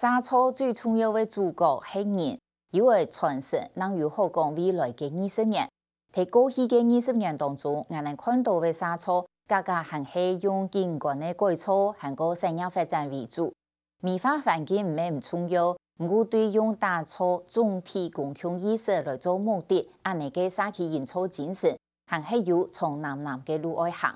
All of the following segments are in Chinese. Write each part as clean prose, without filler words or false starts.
沙草最重要的主角是人，因为传承能有好讲未来的20年。在过去的20年当中，我们看到的沙草，价格还是用景观的改造和个产业发展为主。美化环境唔重要，我对用打造总体公共意识来做目的，安尼个社区营造精神，还是有从南的路外行。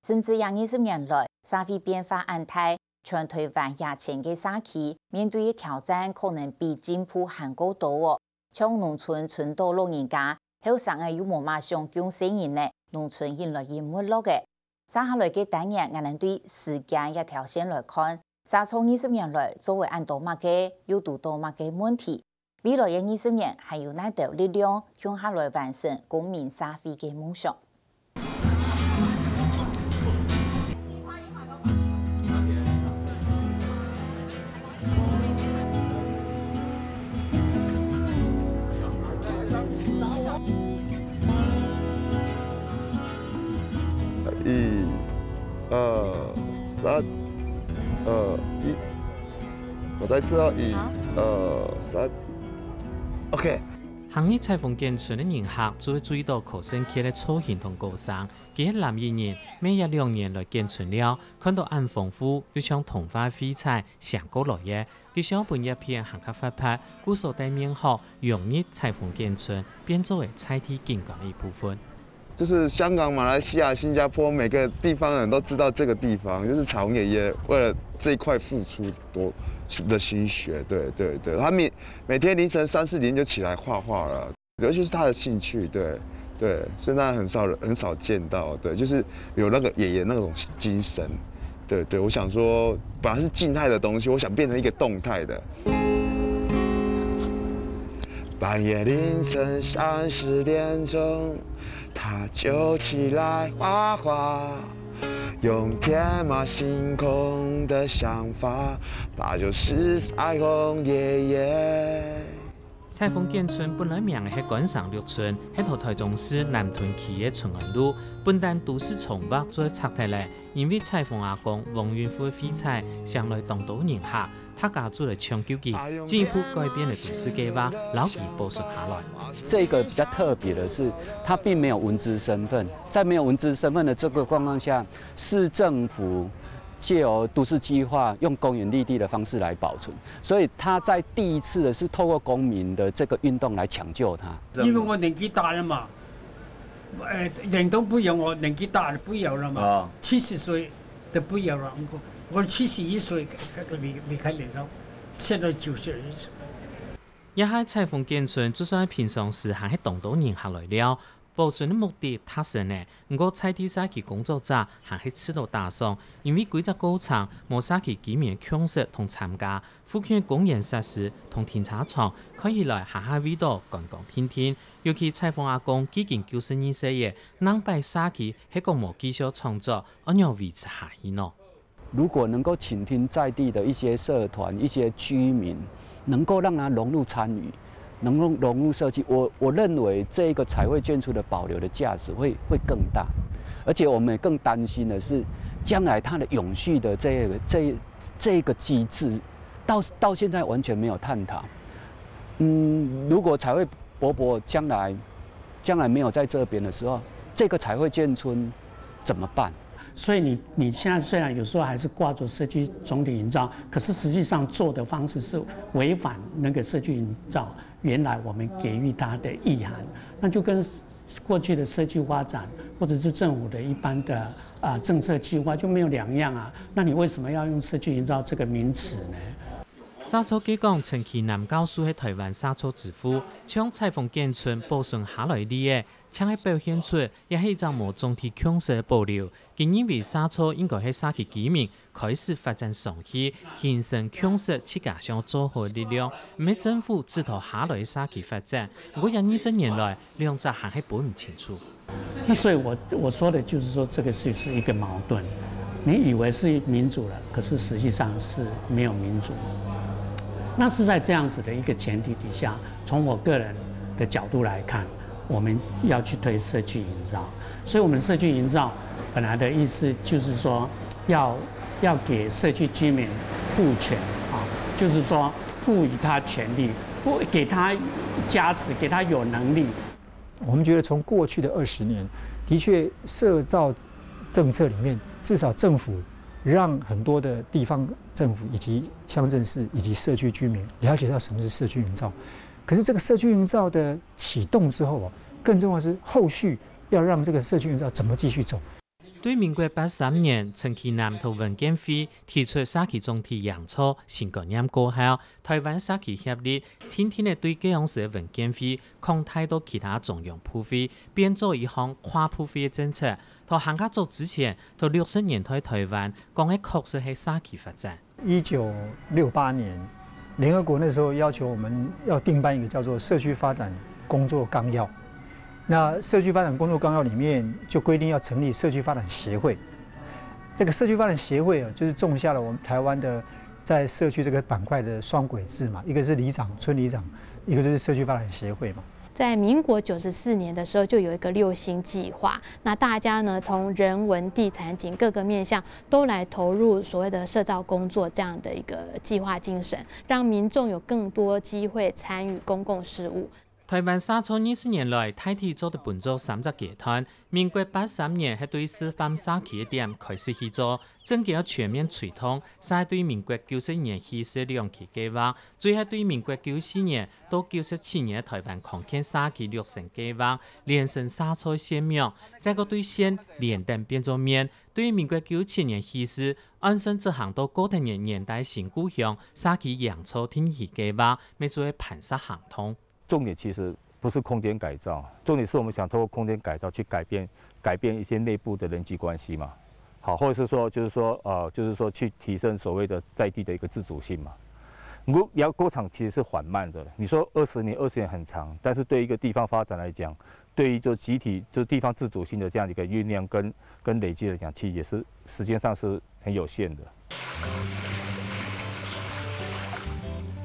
甚至20年来，社会变化安泰。全台湾亚前嘅社区面對嘅挑戰可能比進步還高多哦。像農村村多老人家，後生嘅有冇馬上供生人呢？農村原來已沒落嘅。接下來嘅單日，我哋對時間一條線來看，沙草20年來作為按多乜嘅，有多乜嘅問題。未來嘅20年，還有哪條力量向下來完成公民社會嘅夢想？1、2、3、1，我再次哦，1、2、3 ，OK。行喺裁缝建村嘅人客，就會注意到考生區嘅造型同高山。佢係男藝人，每日2年來建村了，看到按豐富，又像童話廢材上過來嘅。佢想本一片行客發拍，故所帶面學，融入裁缝建村，變作為菜體景觀嘅一部分。就是香港、马来西亚、新加坡每个地方人都知道这个地方，就是彩虹爷爷为了这一块付出多的心血，对，他每天凌晨3、4点就起来画画了，尤其是他的兴趣，对，现在很少见到，对，就是有那个爷爷那种精神，对，我想说，本来是静态的东西，我想变成一个动态的。半夜凌晨30点钟。他就起来画画，用天马行空的想法，他就是彩虹爷爷。裁缝建村本来名係觀賞綠村，係同台中市南屯區嘅春安路，本但都市重劃做拆體咧，因為裁縫阿公王雲富嘅廢材上來當到人客。他家做了長久期，進一步改變了都市計劃，老期保存下來。這個比較特別的是，它並沒有文資身份，在沒有文資身份的這個狀況下，市政府借由都市計劃用公園綠地的方式來保存，所以它在第一次的是透過公民的這個運動來搶救它。因為我年紀大了嘛，人都不有，我年紀大了不有了嘛，70歲都不有了。我71歲離開連州，現在90歲。一喺裁縫建村，就算平常時還係當到人客來了，保存的目的太深呢。不過菜地社區工作者還係吃到打傷，因為規則過長，冇社區居民強勢同參加，附近公園設施同停車場看起來下味道乾乾天天。尤其裁縫阿公幾近92歲嘅，能擺社區係個冇繼續創作，按樣維持下去呢？如果能夠傾聽在地的一些社團、一些居民，能夠讓他融入參與，能夠融入社區，我認為這個彩繪建築的保留的價值會更大。而且我們也更擔心的是，將來它的永續的這個機制，到現在完全沒有探討。如果彩繪伯伯將來沒有在這邊的時候，這個彩繪建村怎麼辦？所以你現在雖然有時候還是掛着社區總體營造，可是實際上做的方式是違反那個社區營造原來我們給予它的意涵，那就跟過去的社區發展或者是政府的一般的政策計劃就沒有兩樣啊。那你為什麼要用社區營造這個名詞呢？沙草據講，長期南教書係台灣沙草之父，將裁縫建村保存下來嘅，將係表現出也係一種無總體強勢嘅保留。佢認為沙草應該係社區居民開始發展上去，形成強勢設計上做好力量，唔係政府指導下來社區發展。我20年來兩者還係分唔清楚。那所以我說的就是說，這個是一個矛盾。你以為是民主了，可是實際上是沒有民主。那是在這樣子的一個前提底下，從我個人的角度來看，我們要去推社區營造。所以我們社區營造本來的意思就是說要給社區居民賦權就是说赋予他权利，给他加持，给他有能力。我们觉得从过去的20年，的确社造政策里面，至少政府让很多的地方政府以及乡镇市以及社区居民了解到什么是社区营造。可是这个社区营造的启动之后啊，更重要的是后续要让这个社区营造怎么继续走。对民国83年，陈其南同文建会提出社区总体营造新概念过後，台灣社區協力天天的對這樣式文建會擴大到其他中央部會，變做一項跨部會的政策。到行家做之前，到60年代台灣講的確實係社區發展。1968年，聯合國那時候要求我們要訂辦一個叫做社區發展工作綱要。那社区發展工作綱要裡面就規定要成立社區發展協會。這個社區發展協會啊，就是種下了我們台灣的在社區這個板塊的雙軌制嘛，一個是里長、村里長，一個就是社區發展協會嘛。在民國94年的時候，就有一個6星計劃。那大家呢，從人文、地產景各個面向都來投入所謂的社造工作這樣的一個計劃精神，讓民眾有更多機會參與公共事務。台灣社造20年來，大體做得分做3個階段。民國83年係對示範社區的點開始去做，正叫全面推動，再對民國90年起實2期計劃，最後對民國94年到97年台灣擴建社區6成計劃，連成社造線苗，再個對線連等變做面。對民國97年起實，按順執行到高等年代新故鄉社區營造天氣計劃，咪做係盤實行通。重點其實不是空間改造，重點是我們想透過空間改造去改變一些內部的人際關係嘛，好，或者是說就是說去提升所謂的在地的一個自主性嘛。如果工廠其實是緩慢的，你說20年很長，但是對一個地方發展來講，對於就集體就地方自主性的這樣一個醞釀跟累積來講，其實也是時間上是很有限的。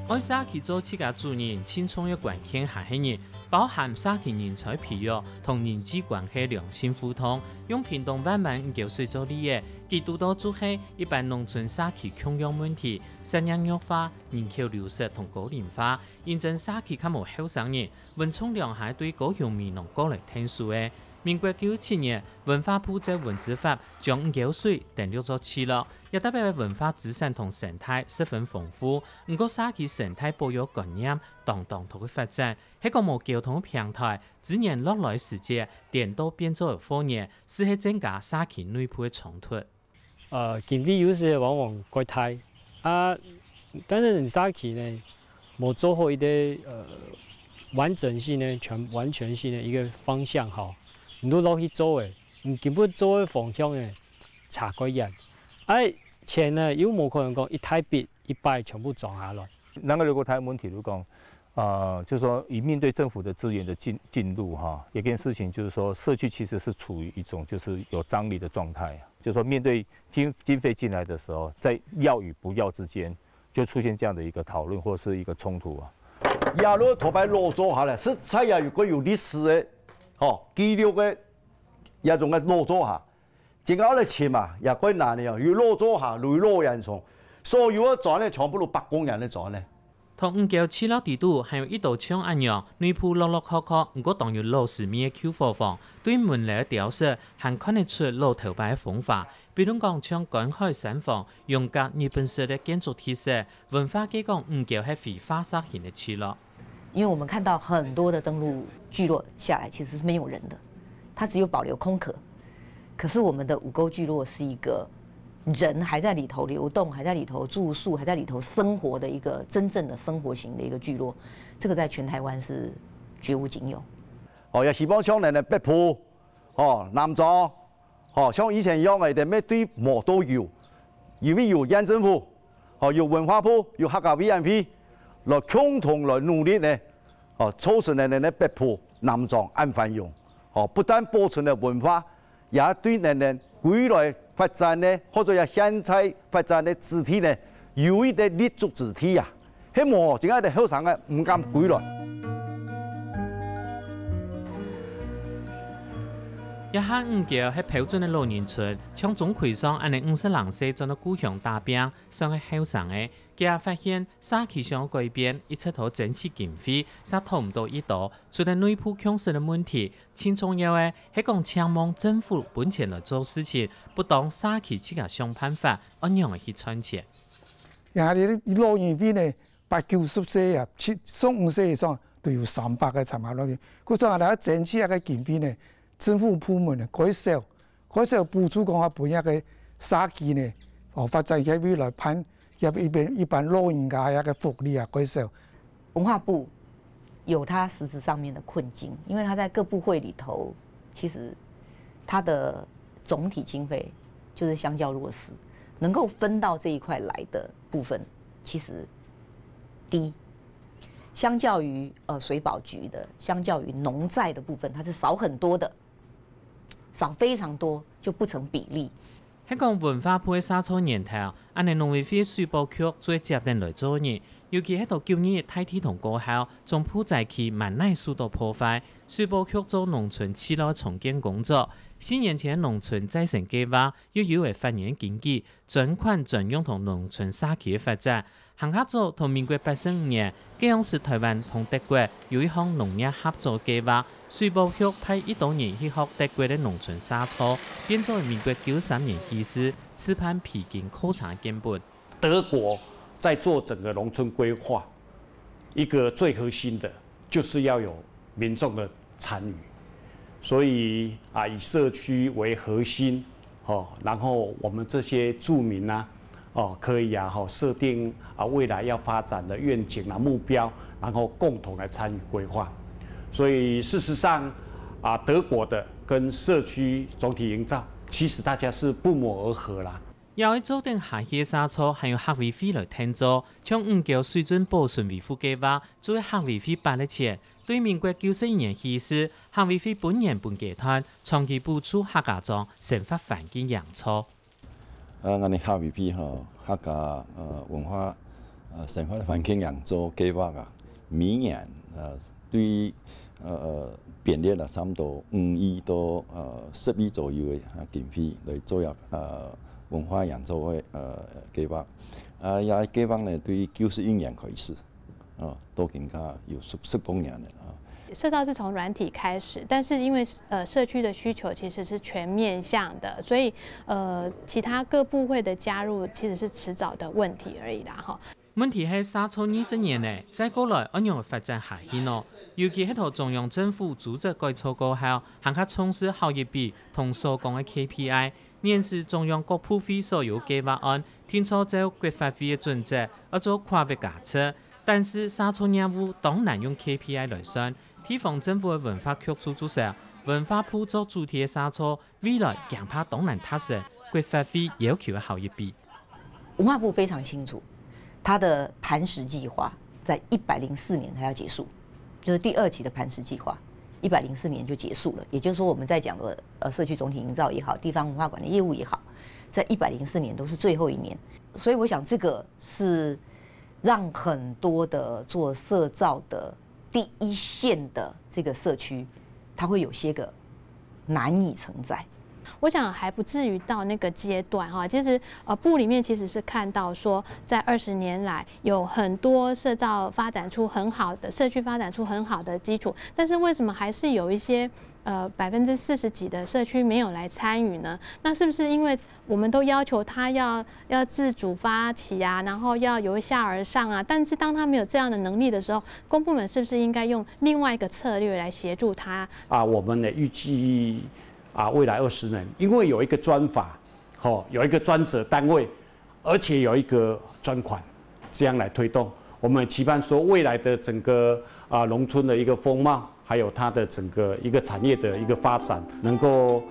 愛社區做7個主任，青創嘅關鍵係乜嘢？包含社區人才培育同人際關係良性互通，用屏東萬萬5歲做例嘅，佢督導做係一般農村社區共用問題、產業弱化、人口流失同高齡化，認證社區較無後生人，文創良係對高雄民農過嚟聽數嘅。民國97年，文化部在文資法將5歲登錄咗起落，也代表文化資產同生態十分豐富。唔過社區生態保育概念當同嘅發展，喺個無交通平台，自然落來時節，電都變做貨業，是係增加社區內部嘅衝突。經費有時往往過大，但是社區呢冇做好一個完整性呢完全性的一個方向好。你都落去做誒，你根本做嘅方向誒差過人，錢呢又冇可能講一台筆一擺全部撞下來。那個如果睇問題，如果就是說以面對政府的資源的進入哈，有件事情就是說社區其實是處於一種就是有張力的狀態，就是說面對經費進來的時候，在要與不要之間就出現這樣的一個討論或者是一個衝突啊。亞羅頭擺落咗下來，實在也如果有歷史嘅。記錄嘅也仲係落咗下，正啱嚟錢嘛，也quite難嘅，要落咗下，累落人從，所有嘅賺咧，全部都白工人嚟賺咧。同597落地度，還有一道牆一樣，內部落落殼殼，唔過當有老市面嘅 Q 貨房，對門嚟嘅雕飾，還看得出老頭擺嘅風範。比如講像趕海山房，用隔日本式嘅建築特色，文化界講597係非法式型嘅聚落。因為我們看到很多的登陸聚落下來，其實是沒有人的，它只有保留空殼。可是我們的五溝聚落是一個人還在裡頭流動，還在裡頭住宿，還在裡頭生活的一個真正的生活型的一個聚落。這個在全台灣是絕無僅有。也希望像人哋北埔、南莊，像以前一樣嘅咩對摩都有，因為有縣政府，有文化部，有客家委員會。來共同來努力呢，促成人哋嘅北埔、南莊安繁榮，不但保存了文化，也對人哋未來發展呢，或者係現在發展嘅肢體呢，有一啲立足肢體啊，希望正係啲後生嘅唔敢歸來。一下5橋喺標準嘅老人村，從總會上安尼50人歲做到故鄉大兵，上去後生嘅，佢發現社區上改變，一出頭整治經費，殺討唔到一度，出現內部強勢嘅問題。最重要嘅係講強望政府本錢來做事情，不當社區自家想辦法，按樣嘅去賺錢。人哋啲老人院呢，8、90歲啊，75歲以上都有300個參加老人，佢所以嚟整治一個經費呢。政府部門呢改少補助講下本一個社區呢，發展起未來盼一般老人家一個福利啊改少。文化部有它實質上面的困境，因為它在各部會裡頭，其實它的總體經費就是相較弱勢，能夠分到這一塊來的部分其實低。相較於水保局的，相較於農債的部分，它是少很多的。少非常多，就不成比例。喺講文化部嘅沙草年頭，安尼農委會水保局最接定來做嘢，尤其喺度叫你大體同高校，將埔寨區萬乃受到破壞。水保局做農村耆老重建工作，4年前農村再生計劃要有為發展經濟，專款專用同農村社區嘅發展。行下做同民國85年，這樣是台灣同德國有一項農業合作計劃。水保局派1多年去學德國的農村沙草，變作民國93年起始此番披荊考察根本。德國在做整個農村規劃，一個最核心的，就是要有民眾的參與。所以以社區為核心，然後我們這些住民可以設定未來要發展的願景目標，然後共同來參與規劃。所以事實上，德國的跟社區總體營造，其實大家是不謀而合啦。又喺做定下些沙草，還有客委會來聽做，將5橋水準保存維護計劃作為客委會辦的錢。對民國91年起始，客委會本年本階段長期補助客家莊生活環境養草。我哋客委會客家文化生活環境養草計劃每年對編列了差唔多5億到10億左右嘅經費來做入文化養草嘅計劃。也計劃呢對91年開始，都更加有10多年了。社造是從軟體開始，但是因為社區的需求其實是全面向的，所以其他各部會的加入其實是遲早的問題而已啦。哈。問題係沙草20年呢，再過來按樣發展下去咯。尤其係同中央政府組織改造過後，更加重視效益比同所講嘅 KPI， 年是中央各部會所有計劃案，聽錯就國發會嘅準則，而做跨域架設。但是沙草業務當然用 KPI 來算，地方政府嘅文化局處主席、文化部做主體嘅沙草，未來強怕當然踏實，國發會要求嘅效益比。文化部非常清楚，它的磐石計劃在104年它要結束。就是第2期的磐石計劃，104年就結束了。也就是說，我們在講的社區總體營造也好，地方文化館的業務也好，在104年都是最後一年。所以我想，這個是讓很多的做社造的第一線的這個社區，它會有些個難以承載。我想還不至於到那個階段哈，其實部裡面其實是看到說，在20年來有很多社造發展出很好的社區，發展出很好的基礎，但是為什麼還是有一些40%幾的社區沒有來參與呢？那是不是因為我們都要求他要自主發起啊，然後要由下而上啊？但是當他沒有這樣的能力的時候，公部門是不是應該用另外一個策略來協助他？我們呢預計。未來20年，因為有一個專法，有一個專責單位，而且有一個專款，這樣來推動。我們期盼說，未來的整個農村的一個風貌，還有它的整個一個產業的一個發展，能夠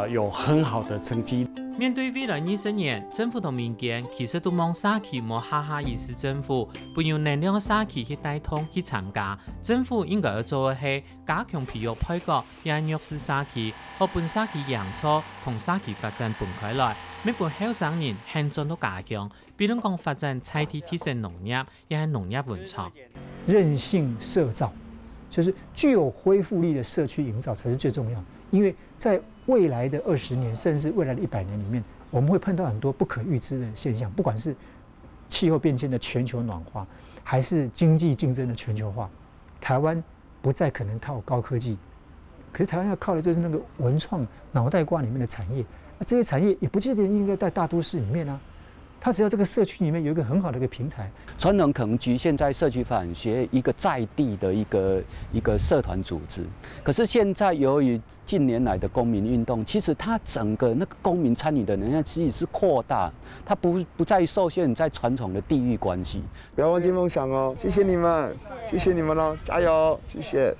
有很好的成績。面對未來20年，政府同民間其實都望社區冇下意識政府，不用能量嘅社區去帶動去參加。政府應該要做嘅係加強培育配角，也弱勢社區和本社區養草同社區發展分開來。每半後生人現狀都加強，比如講發展菜地提升農業，也係農業文創。韌性社造，就是具有恢復力的社區營造才是最重要。因为在未来的20年，甚至未来的100年里面，我们会碰到很多不可预知的现象，不管是气候变迁的全球暖化，还是经济竞争的全球化。台湾不再可能靠高科技，可是台湾要靠的就是那个文创脑袋瓜里面的产业。那这些产业也不见得应该在大都市里面啊。它只要这个社区里面有一个很好的一个平台，传统可能局限在社区发展协会一个在地的一个社团组织，可是现在由于近年来的公民运动，其实它整个那个公民参与的能量其实是扩大，它不再受限在传统的地域关系。不要忘记梦想哦！谢谢你们，谢谢你们哦，加油！谢谢。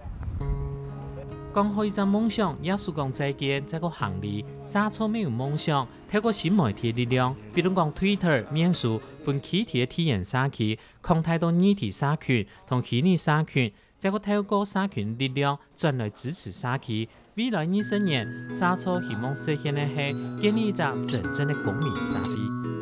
讲好一张梦想，也是讲再见，这个行列。沙草没有梦想，透过新媒体力量，比如讲 Twitter 面书，本气体的体验社区，抗太多议题社群同虚拟社群，这个透过社群力量转来支持社区。未來20年，沙草希望實現的係建立一個真正的公民社會。